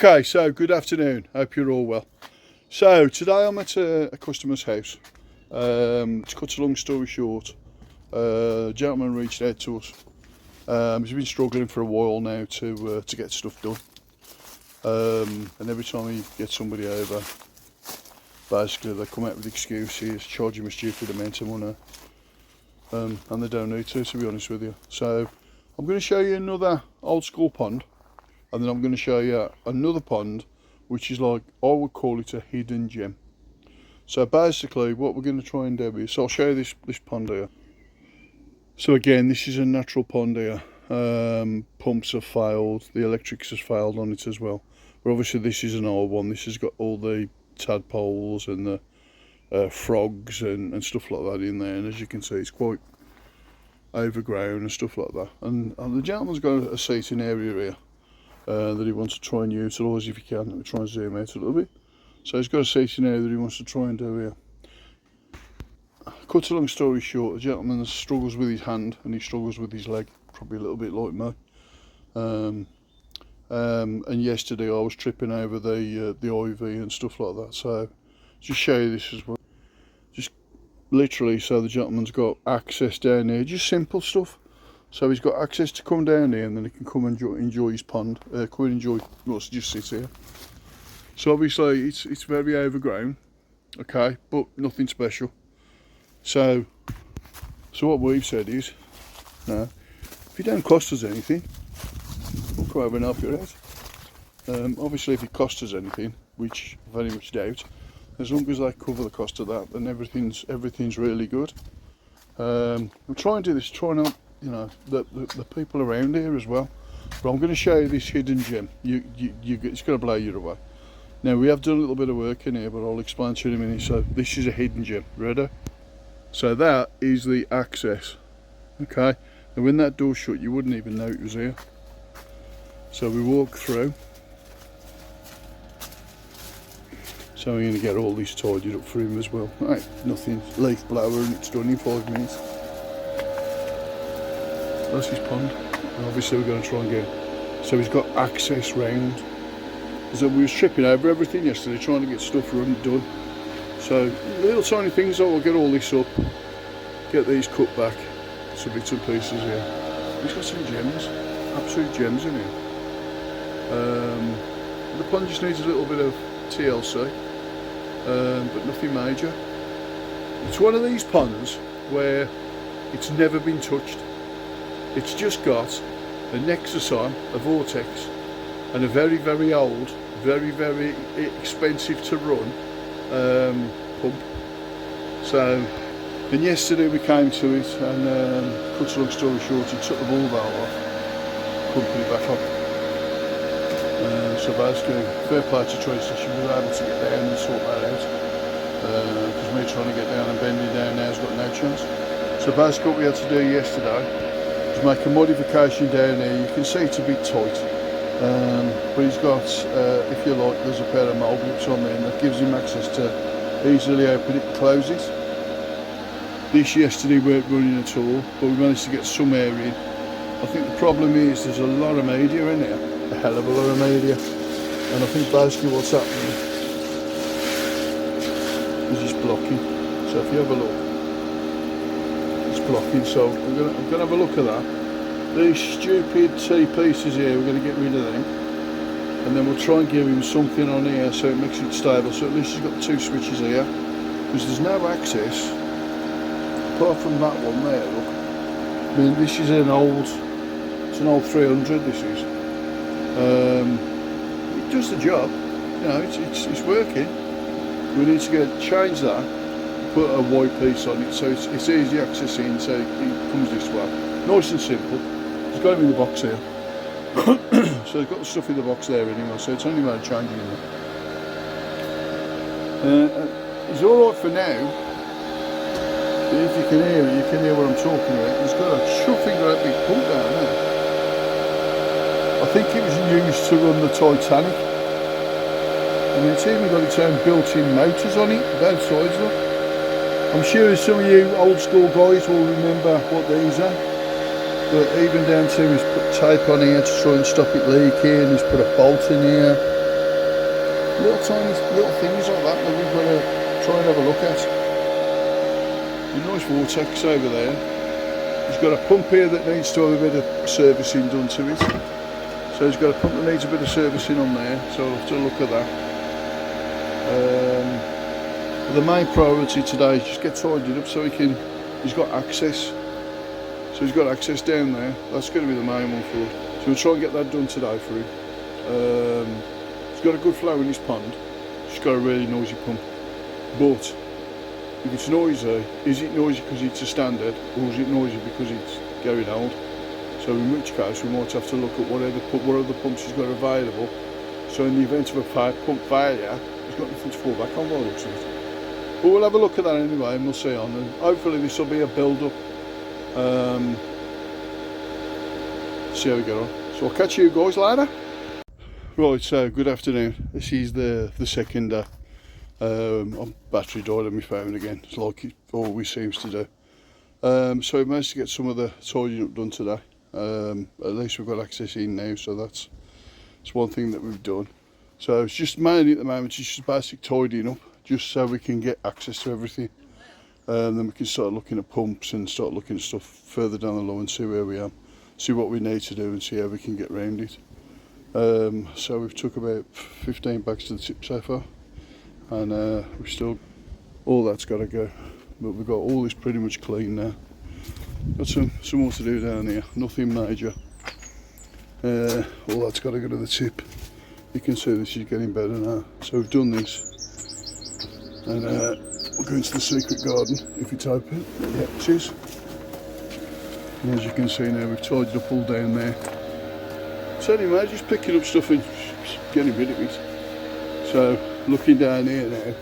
Okay, so good afternoon. Hope you're all well. So today I'm at a customer's house. To cut a long story short, a gentleman reached out to us. He's been struggling for a while now to get stuff done. And every time he gets somebody over, basically they come out with excuses, charge him a stupid amount of money, and they don't need to be honest with you. So I'm going to show you another old school pond. And then I'm going to show you another pond, which is like, I would call it a hidden gem. So basically what we're going to try and do is, so I'll show you this pond here. So again, this is a natural pond here. Pumps have failed, the electrics has failed on it as well. But obviously this is an old one. This has got all the tadpoles and the frogs and stuff like that in there. And as you can see, it's quite overgrown and stuff like that. And the gentleman's got a seating area here. That he wants to try and utilise if he can. Let me try and zoom out a little bit. So he's got a seating area that he wants to try and do here. Cut a long story short, the gentleman struggles with his hand and he struggles with his leg, probably a little bit like me. And yesterday I was tripping over the IV and stuff like that. So just show you this as well. Just literally, so the gentleman's got access down here, just simple stuff. So he's got access to come down here and then he can come and enjoy his pond, come and enjoy, well, just sit here. So obviously it's very overgrown, okay, but nothing special. So what we've said is, no, if it don't cost us anything, we'll come over and help you out. Obviously if it costs us anything, which I very much doubt, as long as they cover the cost of that, then everything's really good. We'll try and do this, try and help, you know, the people around here as well. But I'm going to show you this hidden gem. It's going to blow you away. Now we have done a little bit of work in here, but I'll explain to you in a minute. So this is a hidden gem. Ready? So that is the access. Okay. And when that door's shut, you wouldn't even know it was here. So we walk through. So we're going to get all this tidied up for him as well. Right, nothing, leaf blower, and it's done in 5 minutes. That's his pond, and obviously we're going to try and get, so he's got access round. So we was tripping over everything yesterday trying to get stuff done. So little tiny things, I'll get all this up, get these cut back, some bits and pieces here. He's got some gems, absolute gems in here. The pond just needs a little bit of TLC, but nothing major. It's one of these ponds where it's never been touched. It's just got a nexus on, a vortex, and a very, very old, very, very expensive to run pump. So then yesterday we came to it and cut a long story short, he took the ball valve off, couldn't put it back on. So basically, fair play to Tracy, she was able to get down and sort that out. Because me trying to get down and bending down now has got no chance. So basically what we had to do yesterday, make a modification down here. You can see it's a bit tight, but he's got, if you like, there's a pair of mole grips on there and that gives him access to easily open it and close it. This yesterday weren't running at all, but we managed to get some air in. I think the problem is there's a lot of media in there, a hell of a lot of media, and I think basically what's happening is it's blocking. So if you have a look, blocking, so I'm going to have a look at that. These stupid T-pieces here, we're going to get rid of them, and then we'll try and give him something on here so it makes it stable, so at least he's got the 2 switches here, because there's no access apart from that one there. Look, I mean, this is an old 300, this is. It does the job, you know, it's working. We need to change that, put a white piece on it so it's easy accessing, so it comes this way. Nice and simple. It's got him in the box here. So they've got the stuff in the box there anyway, so it's only a matter of changing it. It's alright for now. If you can hear it, you can hear what I'm talking about. It's got a chuffing great big pump down there. I think it was used to run the Titanic. And it's even got its own built-in motors on it, both sides of it. I'm sure some of you old school guys will remember what these are, but even down to he's put tape on here to try and stop it leaking, he's put a bolt in here, Little tiny little things like that that we've got to try and have a look at. A nice vortex over there. He's got a pump here that needs to have a bit of servicing done to it. So he's got a pump that needs a bit of servicing on there, so I'll have to look at that. But the main priority today is just get tidied up so he's got access. So he's got access down there. That's going to be the main one for us. So we'll try and get that done today for him. He's got a good flow in his pond. He's got a really noisy pump. But if it's noisy, is it noisy because it's a standard, or is it noisy because it's getting old? So in which case we might have to look at what other pumps he's got available. So in the event of a pump failure, he's got nothing to fall back on by the looks of it. But we'll have a look at that anyway, and we'll see on. And hopefully this will be a build-up. See how we get on. So I'll catch you guys later. Right, so good afternoon. This is the second day. Battery died on my phone again, it's like it always seems to do. So we managed to get some of the tidying up done today. At least we've got access in now, so that's one thing that we've done. So it's just mainly at the moment, it's just basic tidying up, just so we can get access to everything. Then we can start looking at pumps and start looking at stuff further down the line, see where we are, see what we need to do, and see how we can get round it. So we've took about 15 bags to the tip so far, and we've still, all that's got to go, but we've got all this pretty much clean now. Got some more to do down here, nothing major. All that's got to go to the tip. You can see this is getting better now. So we've done this, and we'll go into the secret garden if it's open. Yeah, it is. And as you can see now, we've tidied up all down there. So anyway, just picking up stuff and getting rid of it. So looking down here now,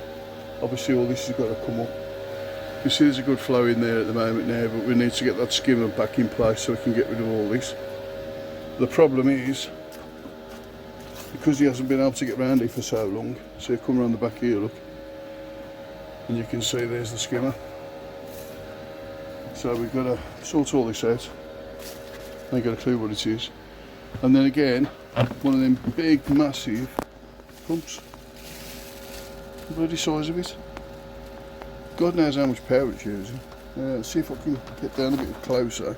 obviously all this has got to come up. You can see there's a good flow in there at the moment now, but we need to get that skimmer back in place so we can get rid of all this. The problem is, because he hasn't been able to get round it for so long, so you come around the back here, look, and you can see there's the skimmer. So we've got to sort all this out. I ain't got a clue what it is. And then again, one of them big, massive pumps. The bloody size of it. God knows how much power it's using. Let's see if I can get down a bit closer.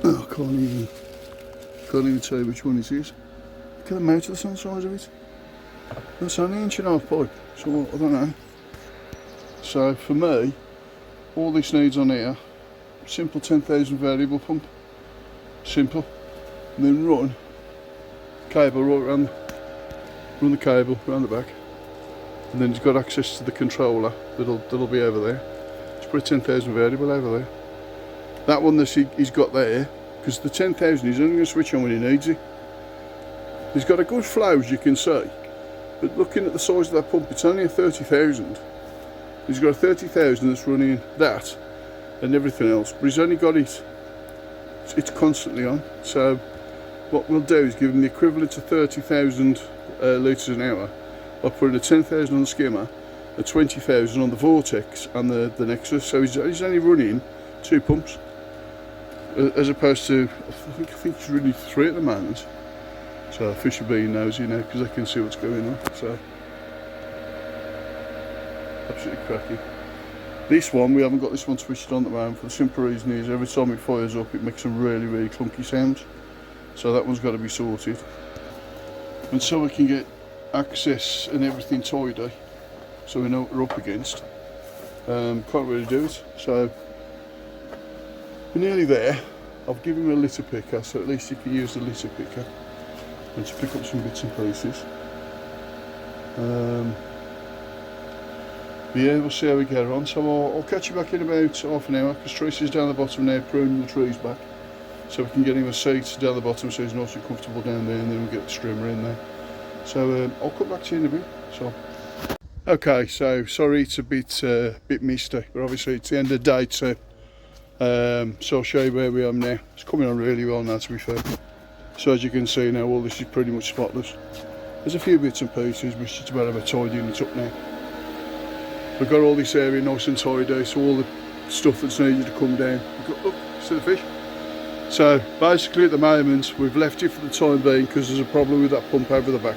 Oh, I can't even tell you which one it is. Look at the motor that's on the size of it. That's only an 1.5 inch pipe, so I don't know. So for me, all this needs on here, simple 10,000 variable pump. Simple. And then run cable right around, run the cable around the back. And then it's got access to the controller that'll be over there. Just put a 10,000 variable over there. That one that he's got there, because the 10,000 he's only going to switch on when he needs it. He's got a good flow, as you can see, but looking at the size of that pump, it's only a 30,000. He's got a 30,000 that's running that and everything else, but he's only got it's constantly on. So what we'll do is give him the equivalent to 30,000 litres an hour by putting a 10,000 on the skimmer, a 20,000 on the vortex and the Nexus. So he's only running 2 pumps, as opposed to I think he's running 3 at the moment. So fish are being nosy now because they can see what's going on. So absolutely cracking. This one, we haven't got this one switched on at the moment for the simple reason is every time it fires up it makes some really, really clunky sounds. So that one's got to be sorted. And so we can get access and everything tidy, so we know what we're up against. Can't really do it. So we're nearly there. I've given him a litter picker, so at least he can use the litter picker and to pick up some bits and pieces. But yeah, we'll see how we get on. So I'll catch you back in about half an hour, because Tracy's down the bottom now pruning the trees back, so we can get him a seat down the bottom so he's nice and comfortable down there, and then we'll get the streamer in there. So I'll come back to you in a bit. So okay, so sorry it's a bit misty, but obviously it's the end of the day too. So I'll show you where we are now. It's coming on really well now, to be fair. So as you can see now, all this is pretty much spotless. There's a few bits and pieces, but it's just about tidying it up now. We've got all this area nice and tidy, so all the stuff that's needed to come down. We've got, look, see the fish? So basically at the moment we've left it for the time being because there's a problem with that pump over the back.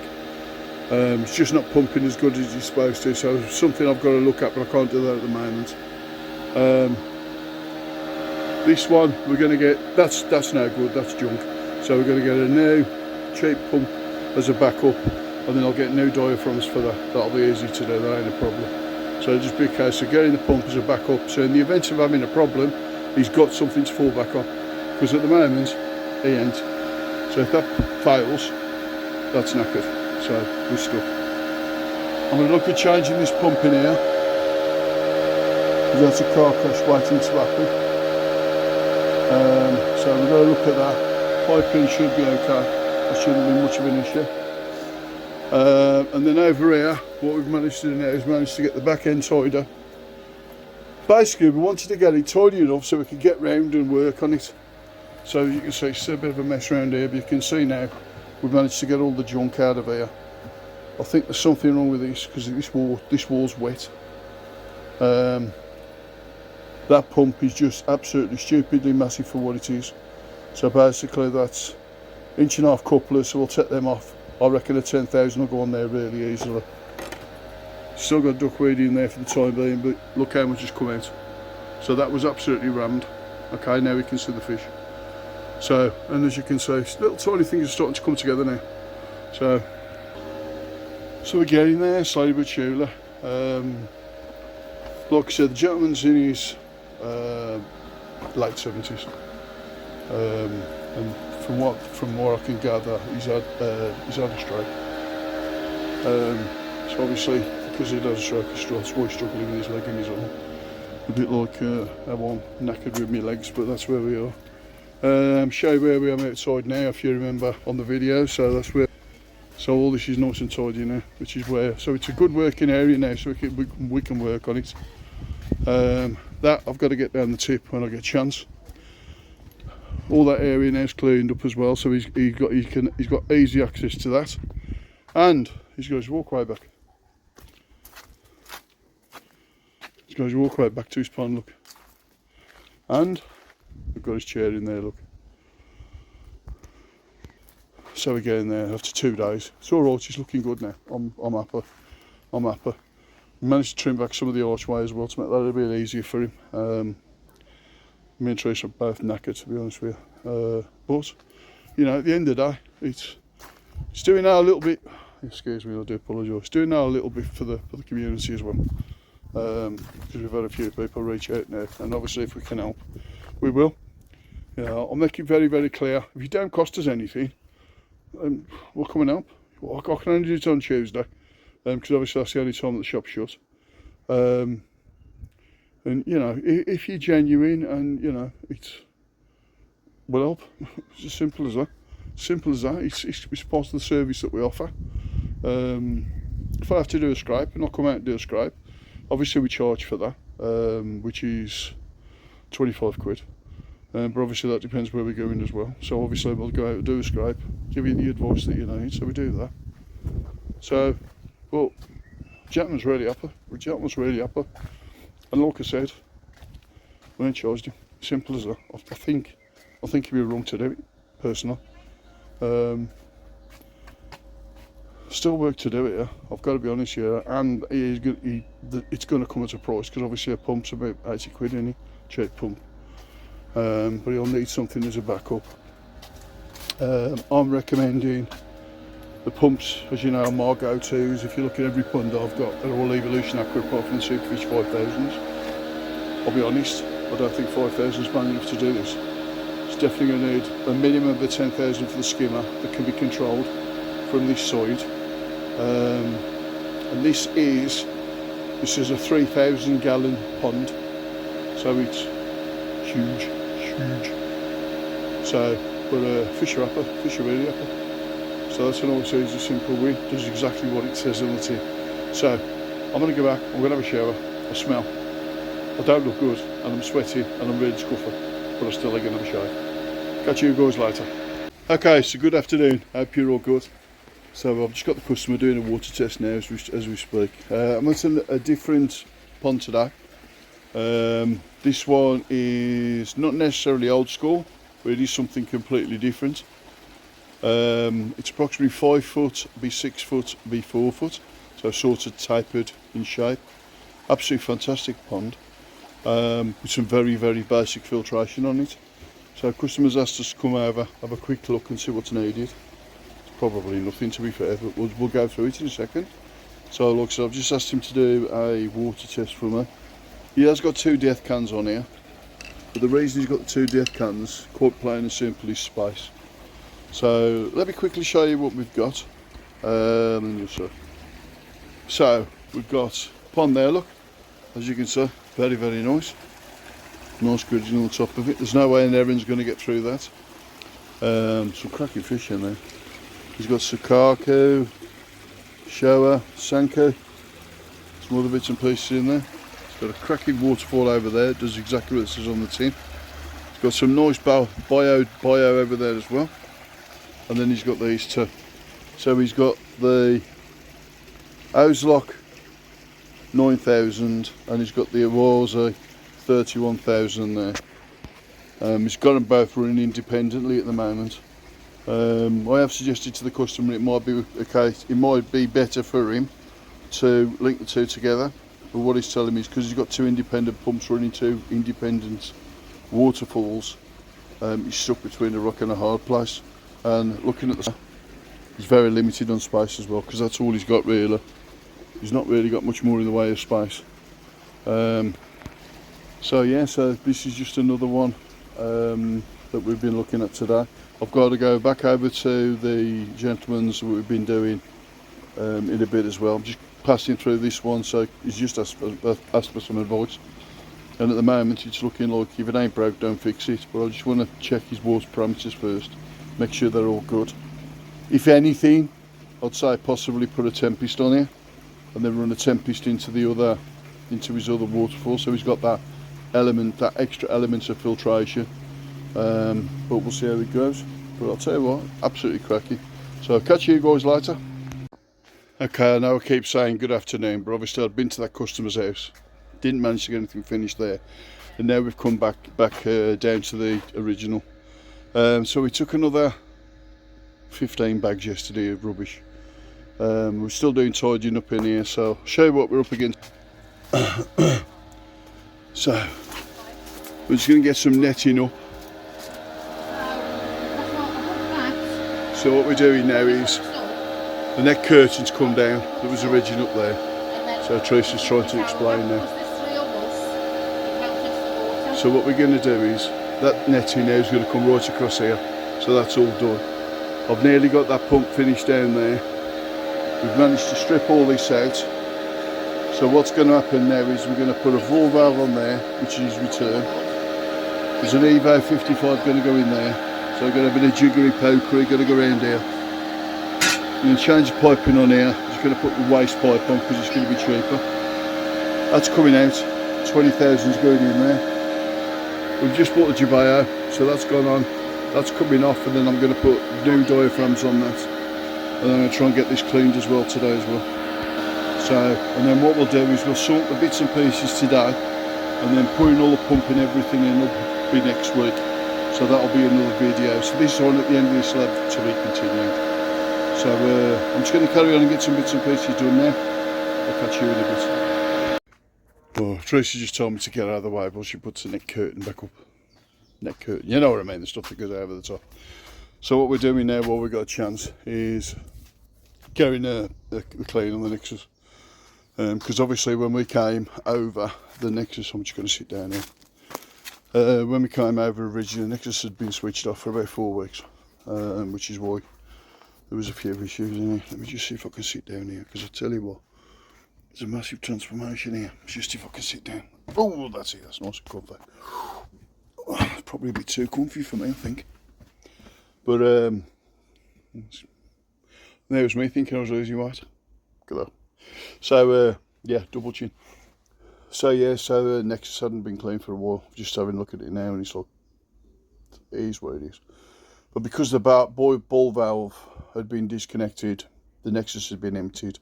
It's just not pumping as good as it's supposed to, so it's something I've got to look at, but I can't do that at the moment. This one we're going to get, that's no good, that's junk. So we're going to get a new cheap pump as a backup, and then I'll get new diaphragms for that. That'll be easy to do, that ain't a problem. So it'll just be a case of getting the pump as a backup, so in the event of having a problem he's got something to fall back on, because at the moment he ain't. So if that fails, that's knackered, so we're stuck. I'm going to look at changing this pump in here, because that's a car crash waiting to happen. So we're going to look at that. Piping should be okay, that shouldn't be much of an issue. And then over here, what we've managed to do now is managed to get the back end tidier. Basically we wanted to get it tidy enough so we could get round and work on it. So you can see it's a bit of a mess around here, but you can see now we've managed to get all the junk out of here. I think there's something wrong with this because this wall's wet. That pump is just absolutely stupidly massive for what it is. So basically that's 1.5 couplers, so we'll take them off. I reckon a 10,000 will go on there really easily. Still got duckweed in there for the time being, but look how much has come out. So that was absolutely rammed. Okay, now we can see the fish. So, and as you can see, little tiny things are starting to come together now. So we're getting there, slowly but surely. Like I said, the gentleman's in his late 70s, and from what I can gather, he's had a stroke. So obviously, because he has a stroke, that's why he's struggling with his leg and his arm. A bit like how I'm knackered with my legs, but that's where we are. Show you where we are outside now, if you remember on the video. So that's where. So all this is nice and tidy now, which is where. So it's a good working area now, so we can work on it. That I've got to get down the tip when I get a chance. All that area now is cleaned up as well, so he's got easy access to that, and he's got his walkway back. He's got his walkway back to his pond, look, and we've got his chair in there, look. So we're getting there after 2 days. It's all right. It's looking good now. I'm happy. I'm happy. We managed to trim back some of the archway as well to make that a little bit easier for him. Me and Trace are both knackered, to be honest with you. But you know, at the end of the day, it's doing now a little bit. Excuse me, I do apologise. It's doing now a little bit for the community as well. Because we've had a few people reach out now, and obviously if we can help, we will. You know, I'll make it very, very clear. If you don't cost us anything, we'll come and help. I can only do it on Tuesday, because obviously that's the only time that the shop's shut. And you know, if you're genuine and you know, we'll help. It's as simple as that. Simple as that. It's part of the service that we offer. If I have to do a scrape, and I'll come out and do a scrape, obviously we charge for that, which is 25 quid. But obviously that depends where we're going as well. So obviously we'll go out and do a scrape, give you the advice that you need, so we do that. So, but gentleman's really happy. The gentleman's really happy. And like I said, we ain't charged him. Simple as that. I think it'd be wrong to do it, personally. Still work to do it, yeah. I've got to be honest here, and it's going to come at a price, because obviously a pump's about 80 quid, isn't it? Cheap pump. But he'll need something as a backup. I'm recommending the pumps, as you know, are my go-tos. If you look at every pond I've got, they're all Evolution Aqua apart from the Superfish 5000s. I'll be honest, I don't think 5000 is bad enough to do this. It's definitely going to need a minimum of the 10,000 for the skimmer that can be controlled from this side. And this is a 3,000 gallon pond, so it's huge. So, but fish are happy, fish are really happy. So that's an always easy, simple win. Does exactly what it says on the tin. So I'm going to go back, I'm going to have a shower, I smell. I don't look good, and I'm sweaty, and I'm really scruffy, but I'm still going to have a shower. Catch you guys later. Okay, so good afternoon, hope you're all good. So I've just got the customer doing a water test now as we speak. I'm at a different pond today. This one is not necessarily old school, but it is something completely different. It's approximately 5 foot, be 6 foot, be 4 foot, so sort of tapered in shape. Absolutely fantastic pond, with some very, very basic filtration on it. So customers asked us to come over, have a quick look and see what's needed. It's probably nothing, to be fair, but we'll go through it in a second. So look, so I've just asked him to do a water test for me. He has got 2 death cans on here, but the reason he's got the 2 death cans, quite plain and simple, is space. So let me quickly show you what we've got. And you'll see. So we've got a pond there, look, as you can see, very, very nice. Nice gridding on the top of it. There's no way an herring's going to get through that. Some cracking fish in there. He's got Sukaku, Showa, Sanko, some other bits and pieces in there. He's got a cracking waterfall over there. It does exactly what it says on the tin. He's got some nice bio over there as well. And then he's got these 2. So he's got the Ozlock 9000 and he's got the Awazi 31,000 there. He's got them both running independently at the moment. I have suggested to the customer it might be a case, it might be better for him to link the 2 together. But what he's telling me is because he's got 2 independent pumps running 2 independent waterfalls, he's stuck between a rock and a hard place. And looking at the, he's very limited on space as well, because that's all he's got really. He's not really got much more in the way of space. So yeah, so this is just another one that we've been looking at today. I've got to go back over to the gentleman's that we've been doing in a bit as well. I'm just passing through this one, so he's just asked for some advice. And at the moment it's looking like if it ain't broke, don't fix it. But I just want to check his water parameters first, make sure they're all good. If anything, I'd say possibly put a Tempest on here and then run a Tempest into his other waterfall, so he's got that element, that extra element of filtration. But we'll see how it goes. But I'll tell you what, absolutely cracking. So I'll catch you guys later. Okay, I know I keep saying good afternoon, but obviously I'd been to that customer's house, didn't manage to get anything finished there, and now we've come back down to the original. So we took another 15 bags yesterday of rubbish. We're still doing tidying up in here, so I'll show you what we're up against. So we're just going to get some netting up. So what we're doing now is the net curtains come down that was originally up there. So Tracy's trying to explain now. So what we're going to do is that netting now is going to come right across here. So that's all done. I've nearly got that pump finished down there. We've managed to strip all this out. So what's going to happen now is we're going to put a ball valve on there, which is return. There's an Evo 55 going to go in there. So I've got a bit of jiggery pokery, got to go around here. I'm going to change the piping on here. Just going to put the waste pipe on because it's going to be cheaper. That's coming out. 20,000's going in there. We've just bought the Jabeo, so that's gone on. That's coming off, and then I'm going to put new diaphragms on that. And I'm going to try and get this cleaned as well today as well. So, and then what we'll do is we'll sort the bits and pieces today, and then putting all the pumping everything in will be next week. So that'll be another video. So this one at the end of this lab to be continued. So I'm just going to carry on and get some bits and pieces done now. I'll catch you in a bit. Oh, Tracy just told me to get out of the way, but she puts the net curtain back up. Net curtain, you know what I mean, the stuff that goes over the top. So what we're doing now while we've got a chance is getting the clean on the Nexus. Because obviously when we came over the Nexus, I'm just going to sit down here. When we came over originally, the Nexus had been switched off for about 4 weeks, which is why there was a few issues in here. Let me just see if I can sit down here, because I tell you what, there's a massive transformation here. Just if I can sit down. Oh, that's it, that's nice and comfy. It's probably a bit too comfy for me, I think. But there's me thinking I was losing weight. Good luck. So yeah, double chin. So yeah, so Nexus hadn't been cleaned for a while. Just having a look at it now, and it's like, it is what it is. But because the ball valve had been disconnected, the Nexus had been emptied.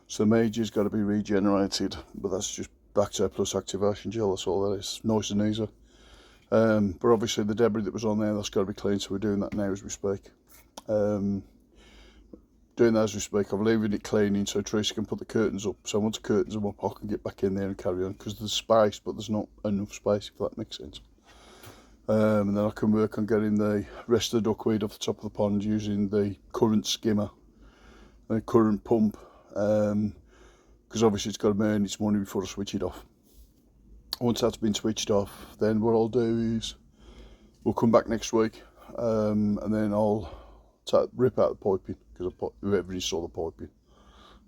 So the major's got to be regenerated, but that's just Bacto plus activation gel. That's all that is. Nice and easy. But obviously the debris that was on there, that's got to be cleaned, so we're doing that now as we speak. Doing that as we speak. I'm leaving it cleaning so Tracy can put the curtains up. So once the curtains are up, I can get back in there and carry on, because there's space, but there's not enough space, if that makes sense. And then I can work on getting the rest of the duckweed off the top of the pond using the current skimmer, the current pump, because obviously it's got to earn its money before I switch it off. Once that's been switched off, then what I'll do is we'll come back next week, and then I'll rip out the piping, because whoever installed the piping,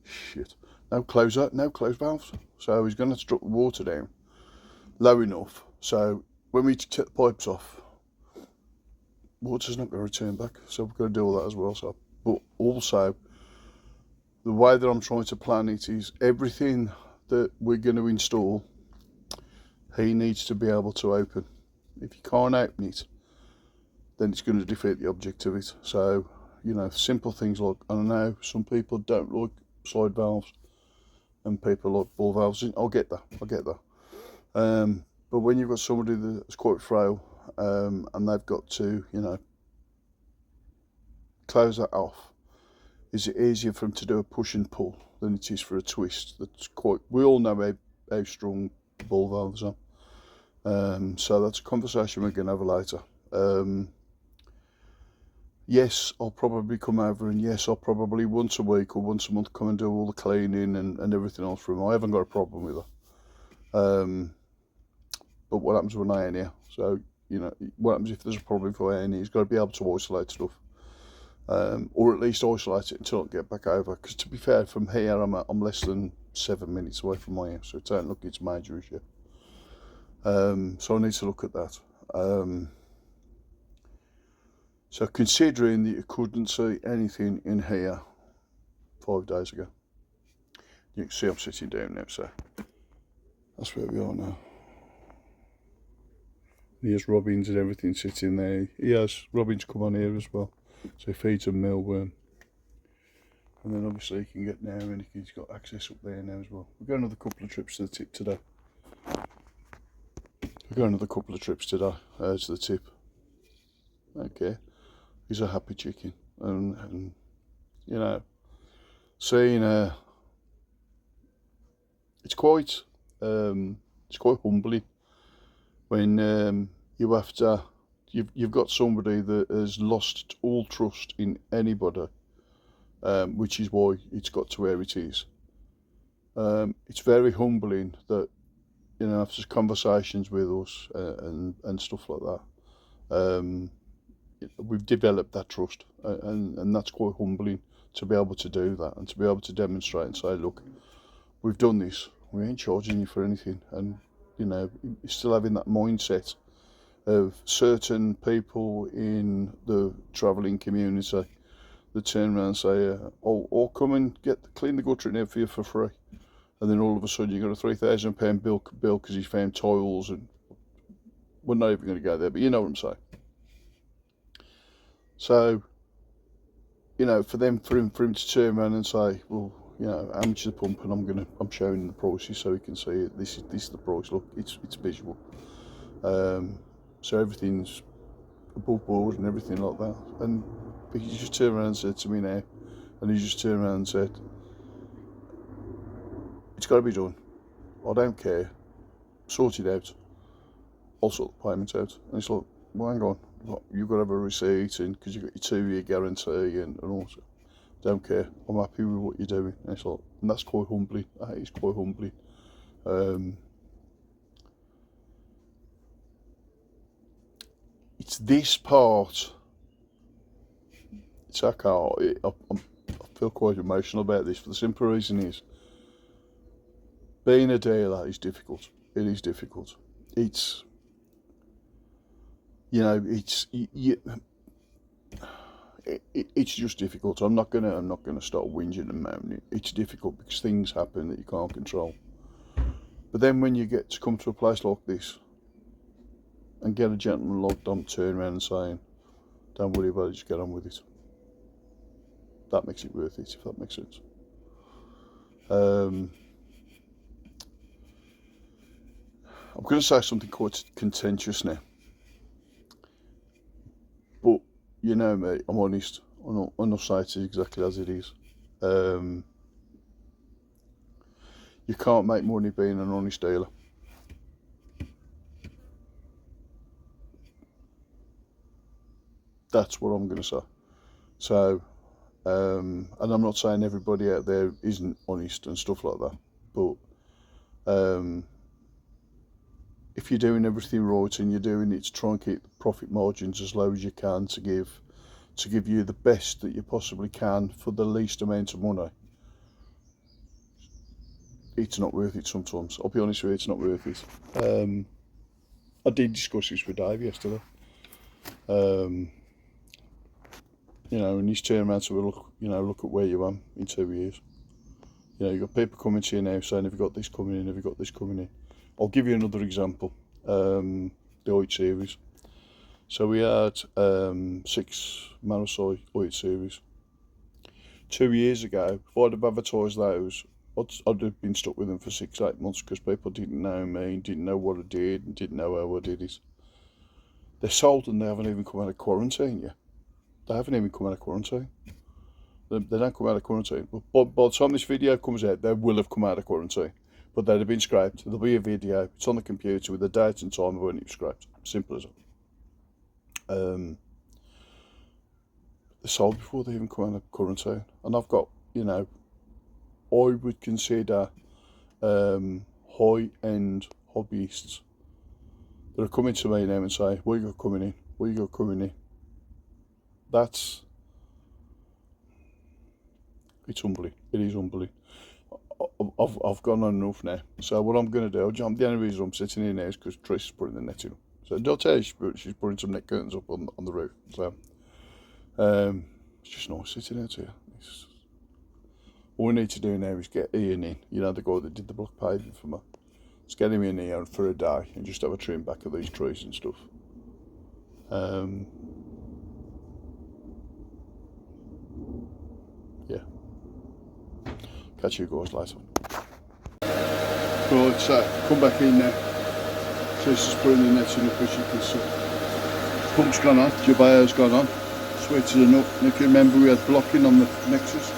shit, no close valves, so he's going to have to drop the water down low enough so when we take the pipes off, water's not going to return back, so we've got to do all that as well. So, but also the way that I'm trying to plan it is everything that we're going to install, he needs to be able to open. If you can't open it, then it's going to defeat the object of it. So, you know, simple things like, I know some people don't like slide valves and people like ball valves. I'll get that. But when you've got somebody that's quite frail, and they've got to, you know, close that off, is it easier for them to do a push and pull than it is for a twist? That's quite, we all know how strong ball valves are. So that's a conversation we're going to have later. Yes, I'll probably come over, and yes, I'll probably once a week or once a month come and do all the cleaning and everything else for him. I haven't got a problem with her. But what happens when I ain't here? So, you know, what happens if there's a problem if I ain't here? He's got to be able to isolate stuff. Or at least isolate it until I get back over. Because to be fair, from here, I'm less than 7 minutes away from my house, so it don't look it's a major issue. So I need to look at that. So considering that you couldn't see anything in here 5 days ago, you can see I'm sitting down now, so that's where we are now. Here's Robins and everything sitting there. He has Robins come on here as well, so he feeds them mealworm. And then obviously he can get now, and he's got access up there now as well. We've got another couple of trips to the tip today. To the tip. Okay, he's a happy chicken, and you know, seeing it's quite humbling when you've got somebody that has lost all trust in anybody, which is why it's got to where it is. It's very humbling that, you know, after conversations with us and stuff like that, we've developed that trust, and that's quite humbling to be able to do that and to be able to demonstrate and say, look, we've done this, we ain't charging you for anything. And you know, you're still having that mindset of certain people in the travelling community that turn around and say, I'll come and clean the gutter in here for you for free. And then all of a sudden you've got a £3,000 bill because he's found tiles, and we're not even going to go there, but you know what I'm saying. So, you know, for him to turn around and say, well, you know, how much is the pump, and I'm showing the prices so he can see it. This is the price. Look, it's visual. So everything's above board and everything like that. And he just turned around and said to me now, and he just turned around and said, it's got to be done. I don't care. Sort it out. I'll sort the payment out. And it's like, well, hang on. You've got to have a receipt, and because you've got your 2-year guarantee and all. Don't care. I'm happy with what you're doing. And it's like, and that's quite humbling. That is quite humbling. It's this part. It's okay. I feel quite emotional about this for the simple reason is, being a dealer is difficult. It is difficult. It's, you know, it's just difficult. I'm not gonna start whinging and moaning. It's difficult because things happen that you can't control. But then when you get to come to a place like this and get a gentleman like Dom turn around and saying, don't worry about it, just get on with it, that makes it worth it, if that makes sense. I'm going to say something quite contentious now. you know me, I'm honest. I'll say it exactly as it is. You can't make money being an honest dealer. That's what I'm going to say. So, and I'm not saying everybody out there isn't honest and stuff like that, but if you're doing everything right and you're doing it to try and keep the profit margins as low as you can to give you the best that you possibly can for the least amount of money, it's not worth it sometimes. I'll be honest with you, it's not worth it. I did discuss this with Dave yesterday. You know, and he's turned around to look at where you are in 2 years. You know, you've got people coming to you now saying, have you got this coming in, have you got this coming in? I'll give you another example, the Oit series. So we had 6 Marisol Oit series. 2 years ago, if I'd have advertised those, I'd have been stuck with them for 6-8 months because people didn't know me, didn't know what I did, and didn't know how I did it. They're sold and they haven't even come out of quarantine yet. They haven't even come out of quarantine. They don't come out of quarantine. But by the time this video comes out, they will have come out of quarantine. But they'd have been scraped. There'll be a video. It's on the computer with the date and time of when it was scraped. Simple as that. They're sold before they even come out of quarantine. And I've got, you know, I would consider high-end hobbyists that are coming to me now and say, "Where you got coming in? Where you got coming in?" It's humbling. It is humbling. I've gone on enough now. So what I'm going to do, the only reason I'm sitting here now is because Trish is putting the netting up. So don't tell you she's putting some net curtains up on the roof. So it's just nice sitting out here. All we need to do now is get Ian in. You know, the guy that did the block paving for me. Let's get him in here for a day and just have a trim back of these trees and stuff. Yeah. Catch you guys later. Right, so come back in now. So this is putting the netting up, as you can see. Pump's gone on, Jabayo's gone on. Switches it up. And if you remember, we had blocking on the Nexus.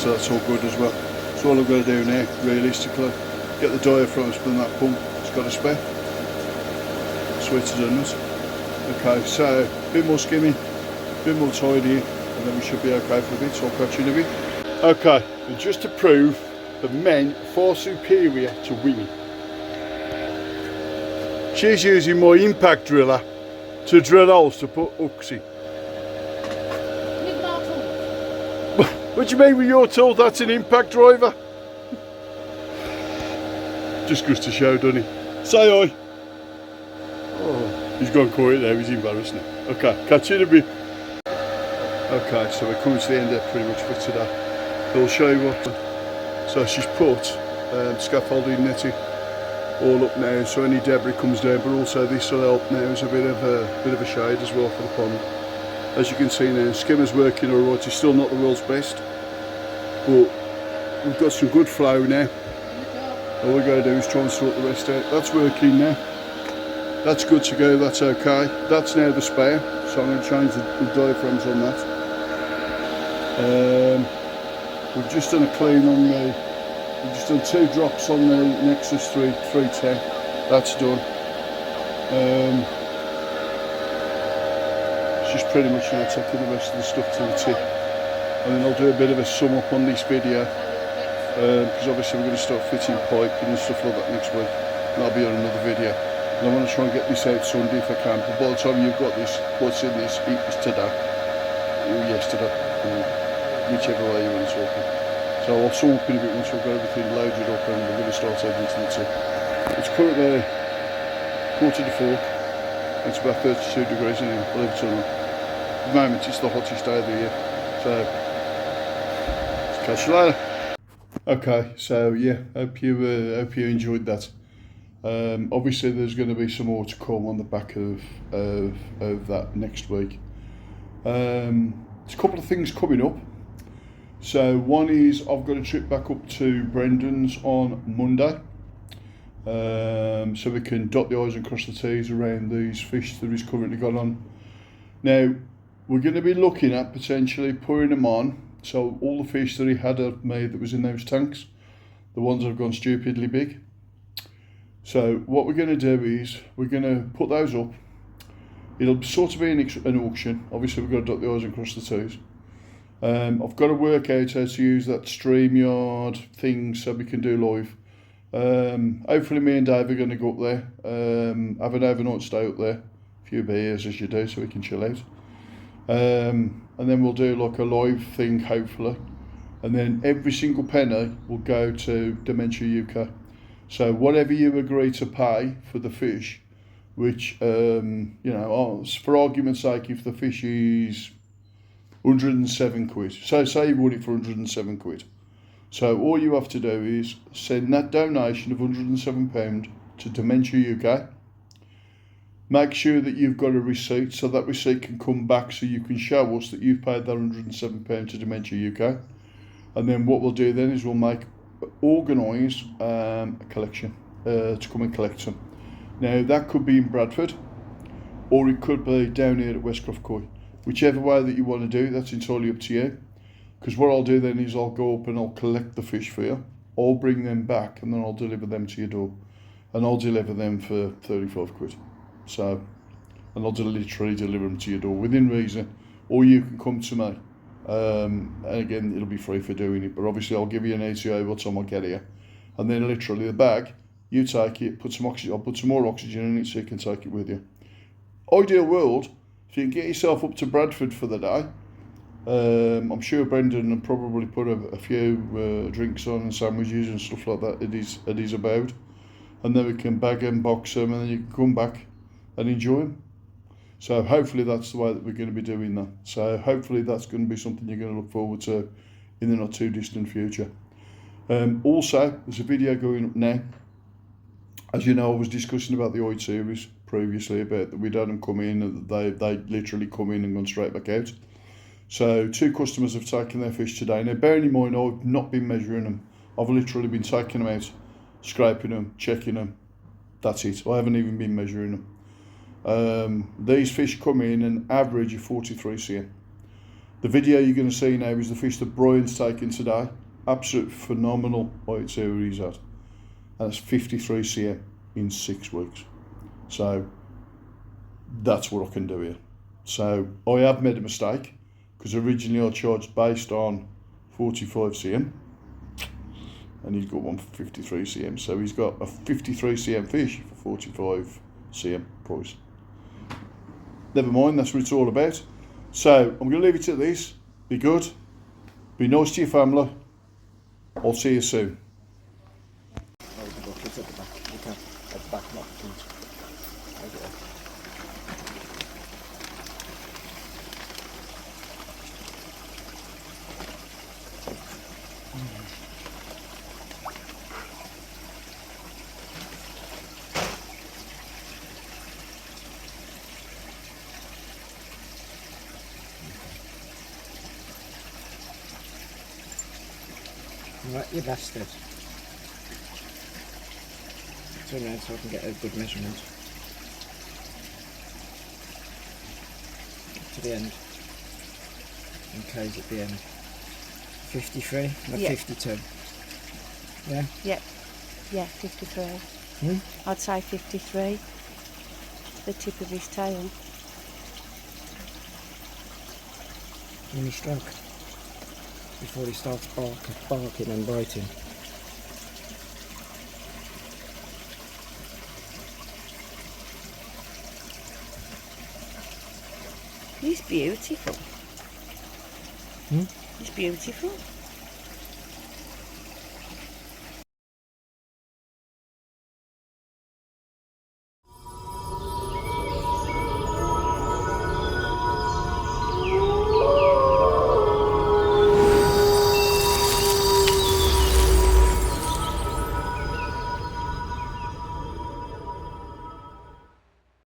So that's all good as well. So all I've got to do now, realistically, get the diaphragms from that pump. It's got a spare. Switches and nuts. Okay, so a bit more skimming, a bit more tidying, and then we should be okay for a bit, so I'll catch you in a bit. Okay, and just to prove that men are far superior to women, she's using my impact driller to drill holes to put hooks in. With my tool. What do you mean with your tool? That's an impact driver. Just goes to show, doesn't he? Say hi. Oh, he's gone quiet there, he's embarrassed now. Okay, catch you in a bit. Okay, so we're coming to the end there pretty much for today. I'll show you what. So she's put scaffolding netting all up now, so any debris comes down, but also this will help now as a bit of a shade as well for the pond. As you can see now, skimmer's working alright. It's still not the world's best, but we've got some good flow now. All we're going to do is try and sort the rest out. That's working now. That's good to go, that's okay. That's now the spare, so I'm going to change the diaphragms on that. We've just done a clean on we've just done 2 drops on the Nexus 310. That's done. She's pretty much now taking the rest of the stuff to the tip. And then I'll do a bit of a sum up on this video. Because obviously we're going to start fitting piping and stuff like that next week. And that'll be on another video. And I want to try and get this out Sunday if I can. But by the time you've got this, what's in this, it was today. Or yesterday. Or whichever way you want to talk it. So I'll sum up in a bit once we've got everything loaded up and we're going to start heading to the tip. It's currently 3:45. It's about 32 degrees in here, believe it or not. At the moment it's the hottest day of the year. So, let's catch you later. Okay, so yeah, hope you enjoyed that. Obviously there's going to be some more to come on the back of that next week. There's a couple of things coming up. So one is I've got a trip back up to Brendan's on Monday. so we can dot the I's and cross the T's around these fish that he's currently got on. Now, we're going to be looking at potentially pouring them on, so all the fish that he had made that was in those tanks, the ones that have gone stupidly big. So what we're going to do is we're going to put those up. It'll sort of be an auction. Obviously we've got to dot the I's and cross the T's. I've got to work out how to use that StreamYard thing so we can do live. Hopefully me and Dave are going to go up there, have an overnight stay up there, a few beers as you do, so we can chill out. And then we'll do like a live thing, hopefully. And then every single penny will go to Dementia UK. So whatever you agree to pay for the fish, which, you know, for argument's sake, if the fish is 107 quid, so say you bought it for 107 quid. So all you have to do is send that donation of £107 to Dementia UK. Make sure that you've got a receipt, so that receipt can come back so you can show us that you've paid that £107 to Dementia UK. And then what we'll do then is we'll organise a collection to come and collect them. Now that could be in Bradford, or it could be down here at Westcroft Coy. Whichever way that you want to do it, that's entirely up to you. Because what I'll do then is I'll go up and I'll collect the fish for you. I'll bring them back and then I'll deliver them to your door. And I'll deliver them for 35 quid. So, and I'll literally deliver them to your door within reason. Or you can come to me. And again, it'll be free for doing it. But obviously I'll give you an ETA by the time I get here. And then literally the bag, you take it, put some oxygen, I'll put some more oxygen in it so you can take it with you. Ideal world, if you can get yourself up to Bradford for the day, I'm sure Brendan will probably put a few drinks on and sandwiches and stuff like that it is about, and then we can bag and box them and then you can come back and enjoy them. So hopefully that's the way that we're going to be doing that. So hopefully that's going to be something you're going to look forward to in the not too distant future. Also, there's a video going up now. As you know, I was discussing about the Oid series previously, about that we'd had them come in and they literally come in and gone straight back out. So 2 customers have taken their fish today. Now bearing in mind I've not been measuring them. I've literally been taking them out, scraping them, checking them. That's it. I haven't even been measuring them. These fish come in an average of 43 cm. The video you're going to see now is the fish that Brian's taken today. Absolute phenomenal Oid series at. And it's 53 cm in 6 weeks. So that's what I can do here. So I have made a mistake, because originally I charged based on 45 cm and he's got one for 53 cm. So he's got a 53 cm fish for 45 cm price. Never mind, that's what it's all about. So I'm going to leave it at this. Be good, be nice to your family. I'll see you soon. Right, you bastard. Turn around so I can get a good measurement. To the end. And K's at the end. 53 or Yeah. 52? Yeah? Yeah, 53. I'd say 53. The tip of his tail. Mini stroke. Before he starts barking and biting. He's beautiful. Hmm? He's beautiful.